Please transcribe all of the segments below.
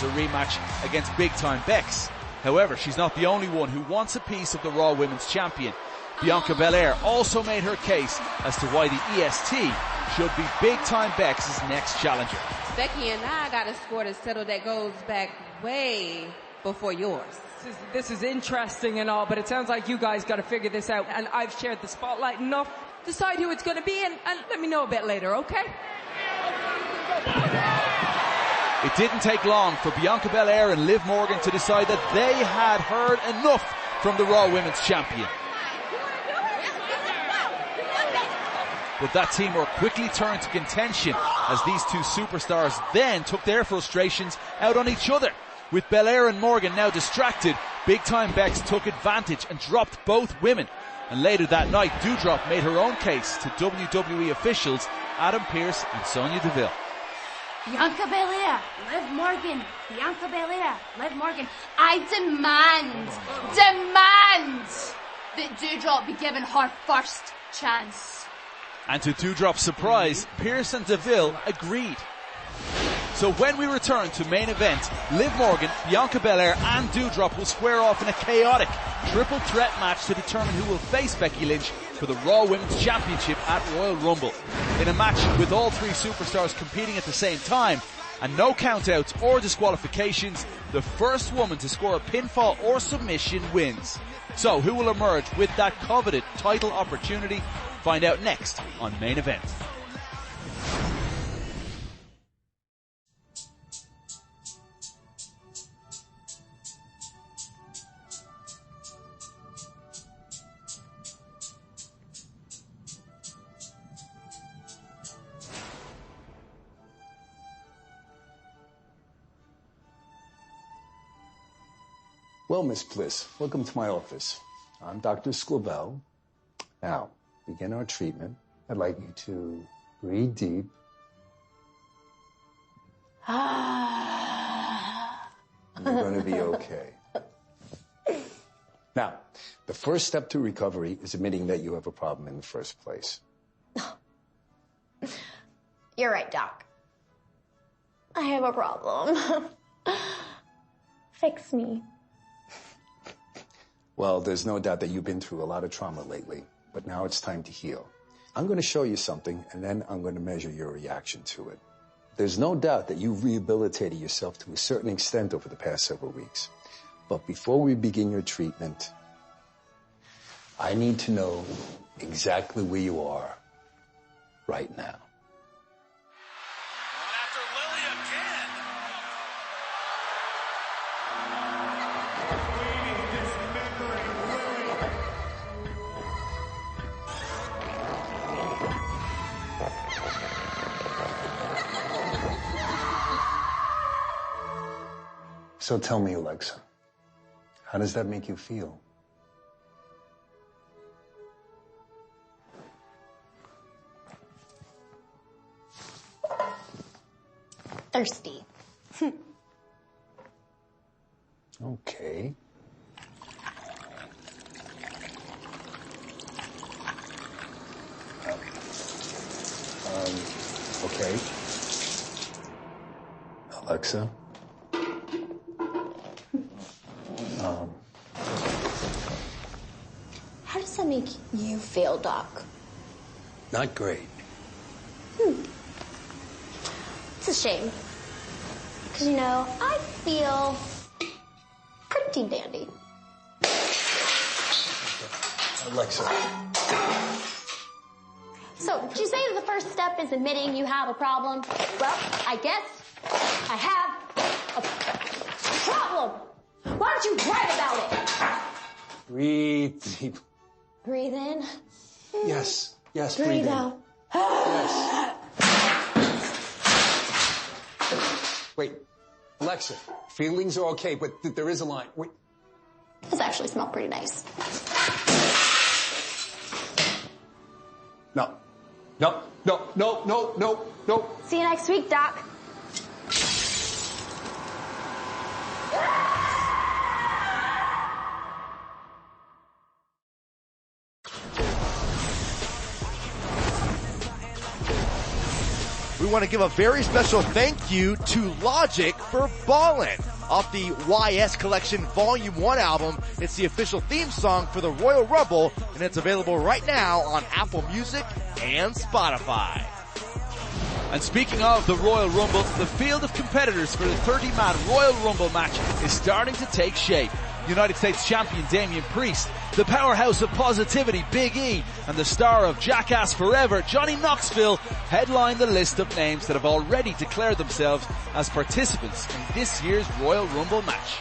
a rematch against Big Time Bex. However, she's not the only one who wants a piece of the Raw Women's Champion. Bianca Belair also made her case as to why the EST should be Big Time Bex's next challenger. Becky and I got a score to settle that goes back way before yours. This is interesting and all, but it sounds like you guys got to figure this out, and I've shared the spotlight enough. Decide who it's going to be and let me know a bit later, okay? It didn't take long for Bianca Belair and Liv Morgan to decide that they had heard enough from the Raw Women's Champion. But that teamwork quickly turned to contention as these two superstars then took their frustrations out on each other. With Belair and Morgan now distracted, Big Time Bex took advantage and dropped both women. And later that night, Doudrop made her own case to WWE officials Adam Pearce and Sonya Deville. Bianca Belair, Liv Morgan, Bianca Belair, Liv Morgan. I demand that Doudrop be given her first chance. And to Doudrop's surprise, Pearce and Deville agreed. So when we return to main event, Liv Morgan, Bianca Belair and Doudrop will square off in a chaotic triple threat match to determine who will face Becky Lynch for the Raw Women's Championship at Royal Rumble. In a match with all three superstars competing at the same time, and no countouts or disqualifications, the first woman to score a pinfall or submission wins. So who will emerge with that coveted title opportunity? Find out next on Main Event. Well, Miss Bliss, welcome to my office. I'm Dr. Sclavell. Now, begin our treatment. I'd like you to breathe deep. You're going to be okay. Now, the first step to recovery is admitting that you have a problem in the first place. You're right, Doc. I have a problem. Fix me. Well, there's no doubt that you've been through a lot of trauma lately, but now it's time to heal. I'm going to show you something, and then I'm going to measure your reaction to it. There's no doubt that you've rehabilitated yourself to a certain extent over the past several weeks. But before we begin your treatment, I need to know exactly where you are right now. So tell me, Alexa, how does that make you feel? Thirsty. Okay. Okay. Alexa. How does that make you feel, Doc? Not great. It's a shame. Because, you know, I feel pretty dandy. Alexa. So, did you say that the first step is admitting you have a problem? Well, I guess I have a problem. Why don't you write about it? Breathe deep. Breathe in. Yes. Yes, Breathe breathe in. out. Yes. Wait, Alexa, feelings are okay, but there is a line. Wait. This actually smells pretty nice. No. No. See you next week, Doc. We want to give a very special thank you to Logic for Ballin'. Off the YS Collection Volume 1 album, it's the official theme song for the Royal Rumble, and it's available right now on Apple Music and Spotify. And speaking of the Royal Rumble, the field of competitors for the 30-man Royal Rumble match is starting to take shape. United States champion Damian Priest, the powerhouse of positivity Big E, and the star of Jackass Forever, Johnny Knoxville, headline the list of names that have already declared themselves as participants in this year's Royal Rumble match.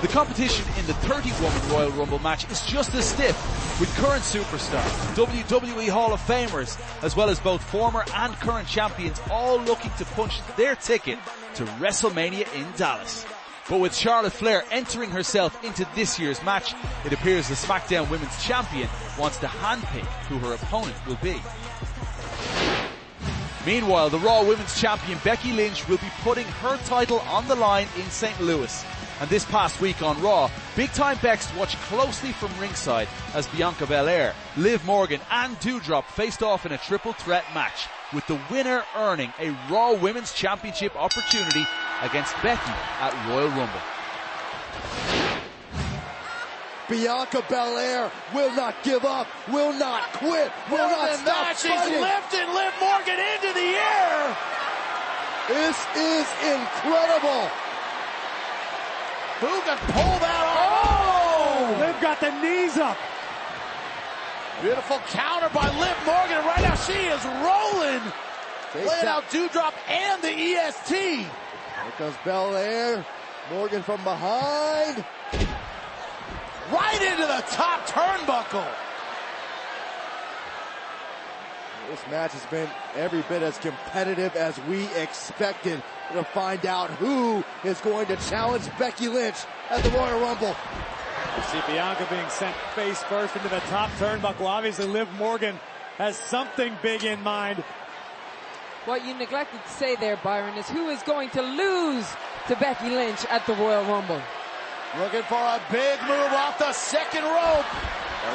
The competition in the 30-woman Royal Rumble match is just as stiff, with current superstars, WWE Hall of Famers, as well as both former and current champions all looking to punch their ticket to WrestleMania in Dallas. But with Charlotte Flair entering herself into this year's match, it appears the SmackDown Women's Champion wants to handpick who her opponent will be. Meanwhile, the Raw Women's Champion Becky Lynch will be putting her title on the line in St. Louis. And this past week on Raw, Big Time Bex watched closely from ringside as Bianca Belair, Liv Morgan and Doudrop faced off in a triple threat match, with the winner earning a Raw Women's Championship opportunity against Becky at Royal Rumble. Bianca Belair will not give up, will not quit, will not stop She's fighting. lifting Liv Morgan into the air. This is incredible. Who can pull that off? Liv got the knees up. Beautiful counter by Liv Morgan, and right now she is rolling. Laying out Doudrop and the EST. Here comes Belair. Morgan from behind. Right into the top turnbuckle. This match has been every bit as competitive as we expected. We're going to find out who is going to challenge Becky Lynch at the Royal Rumble. You see Bianca being sent face first into the top turnbuckle. Obviously, Liv Morgan has something big in mind. What you neglected to say there, Byron, is who is going to lose to Becky Lynch at the Royal Rumble. Looking for a big move off the second rope.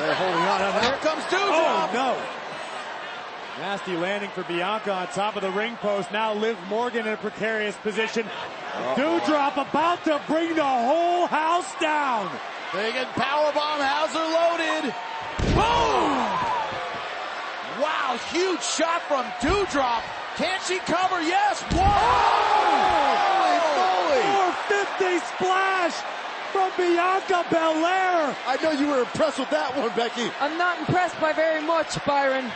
They're holding on. Here comes Doudrop. Oh, no. Nasty landing for Bianca on top of the ring post. Now Liv Morgan in a precarious position. Doudrop about to bring the whole house down. Big and powerbomb. Hauser loaded. Boom! Wow, huge shot from Doudrop. Can she cover? Yes. Whoa! Holy moly! 450 splash from Bianca Belair. I know you were impressed with that one, Becky. I'm not impressed by very much, Byron.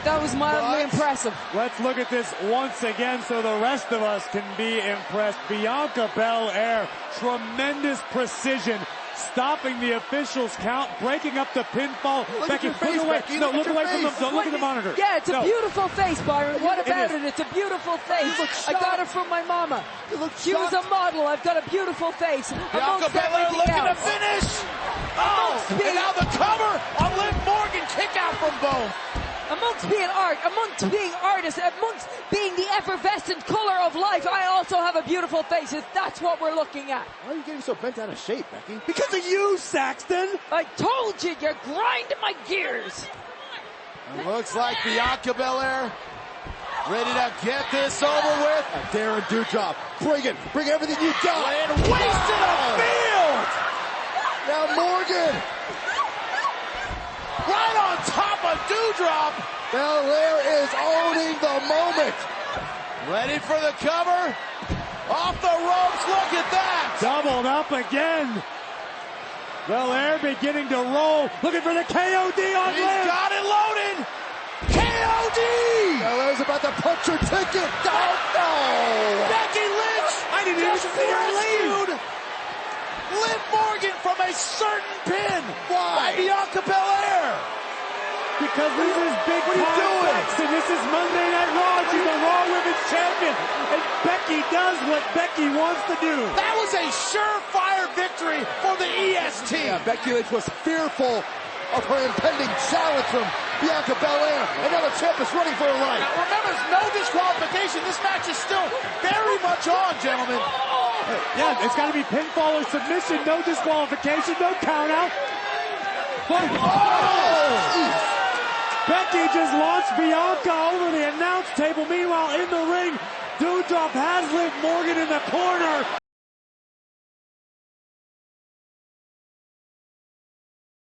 That was mildly impressive. Let's look at this once again so the rest of us can be impressed. Bianca Belair, tremendous precision, stopping the officials' count, breaking up the pinfall. Look Becky, at your face, look away. Becky. No, Look look at away your from the, face. don't look at the monitor. Yeah, it's a beautiful face, Byron. What about is. it? It's a beautiful face. look I got shocked. it from my mama. You look She was a shocked. model. I've got a beautiful face. Bianca Amongst Belair everything looking to else. finish. Oh, and now the cover on Liv Morgan. Kick out from both. Amongst being art, amongst being artists, amongst being the effervescent color of life, I also have a beautiful face. That's what we're looking at. Why are you getting so bent out of shape, Becky? Because of you, Saxton. I told you, you're grinding my gears. It looks like Bianca Belair ready to get this over with. Darren Doudrop, bring it. Bring everything you got. And wasted a field. Now Morgan. Right on top of Doudrop. Belair is owning the moment. Ready for the cover. Off the ropes. Look at that. Doubled up again. Belair beginning to roll. Looking for the KOD on He's Liv. got it loaded. KOD. Belair's about to punch her ticket. Oh, no. Becky Lynch. I didn't even just see her leave. rescued Liv Morgan from a certain pin. Why? By Bianca Belair. Because this is big What are you time doing? Bex, and this is Monday Night Raw. She's the Raw Women's Champion. And Becky does what Becky wants to do. That was a surefire victory for the EST. Yeah, Becky Lynch was fearful of her impending challenge from Bianca Belair. And now the champ is running for her life. Now remember, there's no disqualification. This match is still very much on, gentlemen. Yeah, it's got to be pinfall or submission. No disqualification. No count out. Oh! Becky just launched Bianca over the announce table. Meanwhile, in the ring, Doudrop has Liv Morgan in the corner.